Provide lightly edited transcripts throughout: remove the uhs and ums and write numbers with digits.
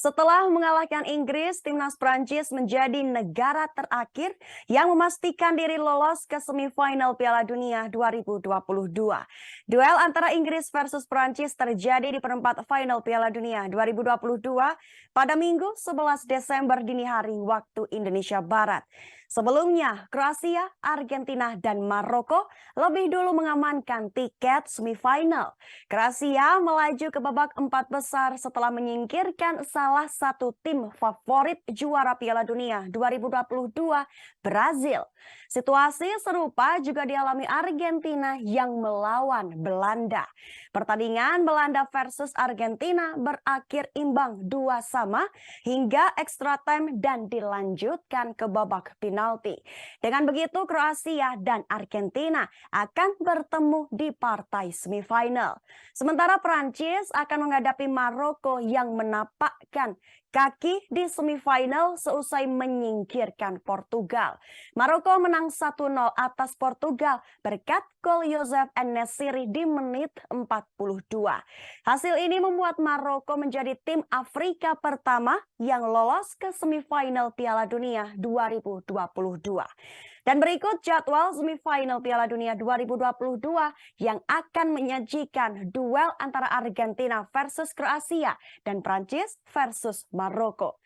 Setelah mengalahkan Inggris, timnas Prancis menjadi negara terakhir yang memastikan diri lolos ke semifinal Piala Dunia 2022. Duel antara Inggris versus Prancis terjadi di perempat final Piala Dunia 2022 pada Minggu 11 Desember dini hari waktu Indonesia Barat. Sebelumnya, Kroasia, Argentina, dan Maroko lebih dulu mengamankan tiket semifinal. Kroasia melaju ke babak empat besar setelah menyingkirkan salah satu tim favorit juara Piala Dunia 2022, Brazil. Situasi serupa juga dialami Argentina yang melawan Belanda. Pertandingan Belanda versus Argentina berakhir imbang 2-2 hingga extra time dan dilanjutkan ke babak penalti. Dengan begitu, Kroasia dan Argentina akan bertemu di partai semifinal. Sementara Prancis akan menghadapi Maroko yang menapakkan kaki di semifinal seusai menyingkirkan Portugal. Maroko menang 1-0 atas Portugal berkat gol Youssef En-Nesyri di menit 42. Hasil ini membuat Maroko menjadi tim Afrika pertama yang lolos ke semifinal Piala Dunia 2022. Dan berikut jadwal semifinal Piala Dunia 2022 yang akan menyajikan duel antara Argentina versus Kroasia dan Prancis versus Maroko.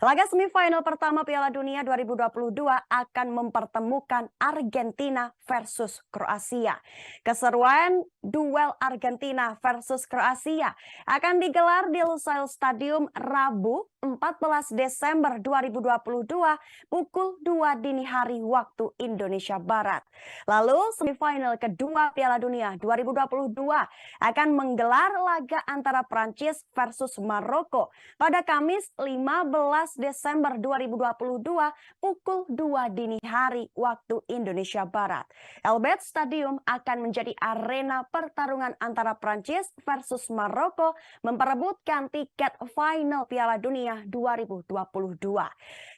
Laga semifinal pertama Piala Dunia 2022 akan mempertemukan Argentina versus Kroasia. Keseruan duel Argentina versus Kroasia akan digelar di Lusail Stadium Rabu 14 Desember 2022 pukul 2 dini hari waktu Indonesia Barat. Lalu semifinal kedua Piala Dunia 2022 akan menggelar laga antara Prancis versus Maroko pada Kamis 15 Desember 2022 pukul 2 dini hari waktu Indonesia Barat. Elbet Stadium akan menjadi arena pertarungan antara Prancis versus Maroko memperebutkan tiket final Piala Dunia 2022.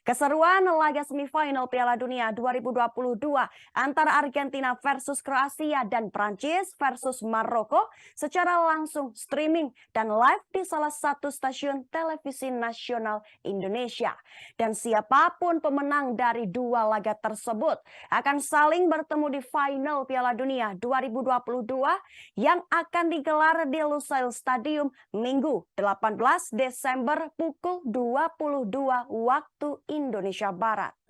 Keseruan laga semifinal Piala Dunia 2022 antara Argentina versus Kroasia dan Prancis versus Maroko secara langsung streaming dan live di salah satu stasiun televisi nasional Indonesia. Dan siapapun pemenang dari dua laga tersebut akan saling bertemu di final Piala Dunia 2022 yang akan digelar di Lusail Stadium Minggu 18 Desember pukul 22 waktu Indonesia Barat.